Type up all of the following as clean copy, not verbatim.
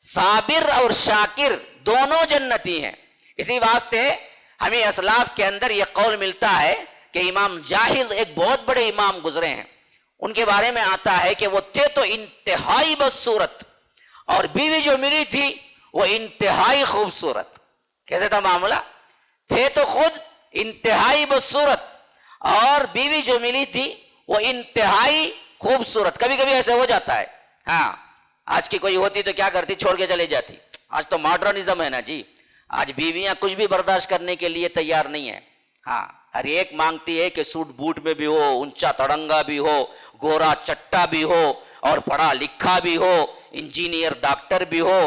صابر اور شاکر دونوں جنتی ہیں۔ اسی واسطے ہمیں اسلاف کے اندر یہ قول ملتا ہے کہ امام جاہل ایک بہت بڑے امام گزرے ہیں، ان کے بارے میں آتا ہے کہ وہ تھے تو انتہائی بدصورت، اور بیوی جو ملی تھی وہ انتہائی خوبصورت۔ کیسے تھا معاملہ؟ تھے تو خود انتہائی بدصورت، اور بیوی جو ملی تھی وہ انتہائی خوبصورت۔ کبھی کبھی ایسے ہو جاتا ہے، ہاں آج کی کوئی ہوتی تو کیا کرتی؟ چھوڑ کے چلے جاتی۔ آج تو ماڈرنزم ہے نا جی، آج بیویاں کچھ بھی برداشت کرنے کے لیے تیار نہیں ہے۔ ہاں ہر ایک مانگتی ہے کہ سوٹ بوٹ میں بھی ہو، اونچا تڑنگا بھی ہو، گورا چٹا بھی ہو، اور پڑھا لکھا بھی ہو، انجینئر ڈاکٹر بھی ہو،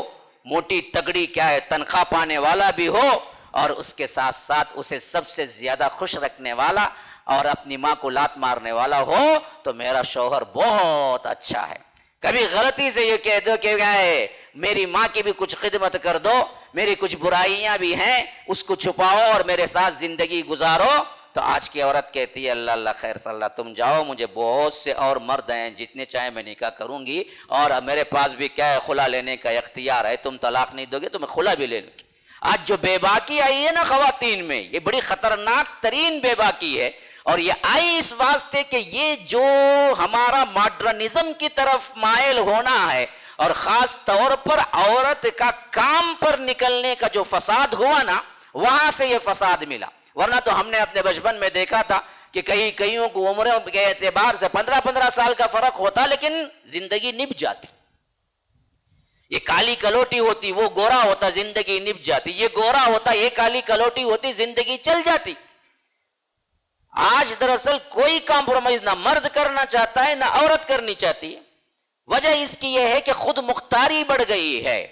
موٹی تگڑی کیا ہے تنخواہ پانے والا بھی ہو، اور اس کے ساتھ ساتھ اسے سب سے زیادہ خوش رکھنے والا اور اپنی ماں کو لات مارنے والا ہو تو میرا شوہر بہت اچھا ہے۔ کبھی غلطی سے یہ کہہ دو کہ میری ماں کی بھی کچھ خدمت کر دو، میری کچھ برائیاں بھی ہیں اس کو چھپاؤ اور میرے ساتھ زندگی گزارو، تو آج کی عورت کہتی ہے اللہ اللہ خیر صلی اللہ، تم جاؤ، مجھے بہت سے اور مرد ہیں جتنے چاہے میں نکاح کروں گی، اور میرے پاس بھی کیا ہے خلا لینے کا اختیار ہے، تم طلاق نہیں دو گے تو میں خلا بھی لے لوں گی۔ آج جو بے باکی آئی ہے نا خواتین میں، یہ بڑی خطرناک ترین بے باکی ہے، اور یہ آئی اس واسطے کہ یہ جو ہمارا ماڈرنزم کی طرف مائل ہونا ہے، اور خاص طور پر عورت کا کام پر نکلنے کا جو فساد ہوا نا، وہاں سے یہ فساد ملا۔ ورنہ تو ہم نے اپنے بچپن میں دیکھا تھا کہ کئیوں کو عمروں کے اعتبار سے 15-15 سال کا فرق ہوتا، لیکن زندگی نبھ جاتی۔ یہ کالی کلوٹی ہوتی، وہ گورا ہوتا، زندگی نبھ جاتی، یہ گورا ہوتا، یہ کالی کلوٹی ہوتی، زندگی چل جاتی۔ آج دراصل کوئی کمپرومائز نہ مرد کرنا چاہتا ہے نہ عورت کرنی چاہتی ہے۔ وجہ اس کی یہ ہے کہ خود مختاری بڑھ گئی ہے،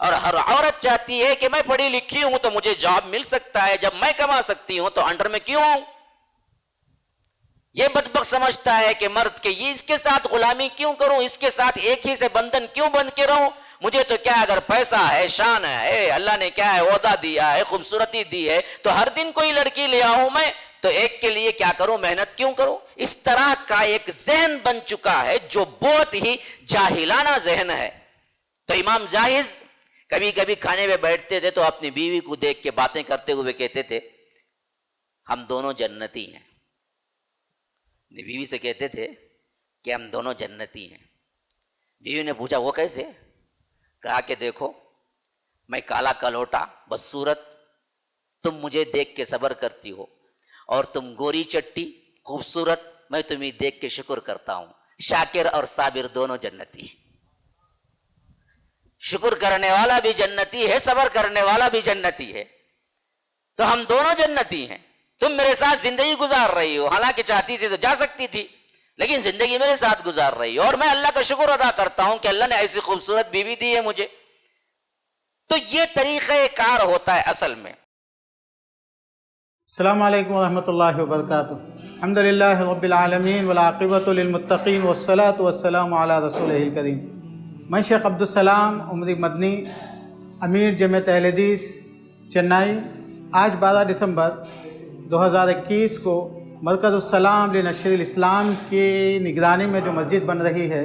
اور ہر عورت چاہتی ہے کہ میں پڑھی لکھی ہوں تو مجھے جاب مل سکتا ہے، جب میں کما سکتی ہوں تو انڈر میں کیوں ہوں؟ یہ بدبخت سمجھتا ہے کہ مرد کے یہ اس کے ساتھ غلامی کیوں کروں، اس کے ساتھ ایک ہی سے بندھن کیوں بن کے رہوں؟ مجھے تو کیا اگر پیسہ ہے، شان ہے، اللہ نے کیا ہے عہدہ دیا ہے، خوبصورتی دی ہے، تو ہر دن کوئی لڑکی لے آؤں میں، تو ایک کے لیے کیا کروں، محنت کیوں کروں؟ اس طرح کا ایک ذہن بن چکا ہے جو بہت ہی جاہلانہ ذہن ہے۔ تو امام جاہز کبھی کبھی کھانے میں بیٹھتے تھے تو اپنی بیوی کو دیکھ کے باتیں کرتے ہوئے کہتے تھے ہم دونوں جنتی ہیں۔ بیوی سے کہتے تھے کہ ہم دونوں جنتی ہیں۔ بیوی نے پوچھا وہ کیسے؟ کہا کہ دیکھو میں کالا کلوٹا بدصورت، تم مجھے دیکھ کے صبر کرتی ہو، اور تم گوری چٹی خوبصورت، میں تمہیں دیکھ کے شکر کرتا ہوں۔ شاکر اور صابر دونوں جنتی ہیں۔ شکر کرنے والا بھی جنتی ہے، صبر کرنے والا بھی جنتی ہے، تو ہم دونوں جنتی ہیں۔ تم میرے ساتھ زندگی گزار رہی ہو، حالانکہ چاہتی تھی تو جا سکتی تھی، لیکن زندگی میرے ساتھ گزار رہی ہو، اور میں اللہ کا شکر ادا کرتا ہوں کہ اللہ نے ایسی خوبصورت بیوی دی ہے مجھے۔ تو یہ طریقہ کار ہوتا ہے اصل میں۔ السلام علیکم ورحمۃ اللہ وبرکاتہ۔ الحمدللہ رب العالمین والعاقبۃ للمتقین والصلاۃ والسلام علی رسولہ الکریم۔ میں شیخ عبدالسلام عمری مدنی، امیر جمعیت اہل حدیث چنئی، آج 12 دسمبر 2021 کو مرکز السلام لنشر الاسلام کی نگرانی میں جو مسجد بن رہی ہے،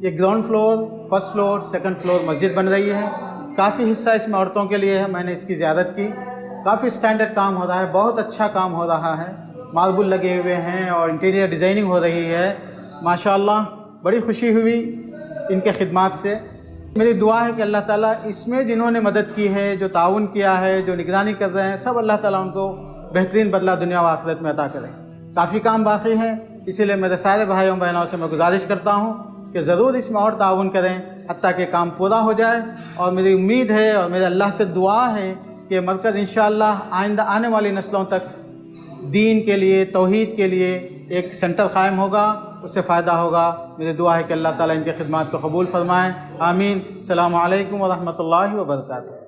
یہ ground floor, first floor, second floor مسجد بن رہی ہے۔ کافی حصہ اس میں عورتوں کے لیے ہے، میں نے اس کی زیارت کی۔ کافی سٹینڈرڈ کام ہو رہا ہے، بہت اچھا کام ہو رہا ہے، ماربل لگے ہوئے ہیں اور انٹیریئر ڈیزائننگ ہو رہی ہے۔ ماشاءاللہ بڑی خوشی ہوئی ان کے خدمات سے۔ میری دعا ہے کہ اللہ تعالیٰ اس میں جنہوں نے مدد کی ہے، جو تعاون کیا ہے، جو نگرانی کر رہے ہیں، سب اللہ تعالیٰ ان کو بہترین بدلہ دنیا و آخرت میں عطا کریں۔ کافی کام باقی ہیں، اسی لیے میرے سارے بھائیوں بہنوں سے میں گزارش کرتا ہوں کہ ضرور اس میں اور تعاون کریں حتیٰ کہ کام پورا ہو جائے۔ اور میری امید ہے اور میرے اللہ سے دعا ہے کہ مرکز انشاءاللہ آئندہ آنے والی نسلوں تک دین کے لیے، توحید کے لیے ایک سینٹر قائم ہوگا، اس سے فائدہ ہوگا۔ میری دعا ہے کہ اللہ تعالیٰ ان کی خدمات کو قبول فرمائے، آمین۔ السلام علیکم ورحمۃ اللہ وبرکاتہ۔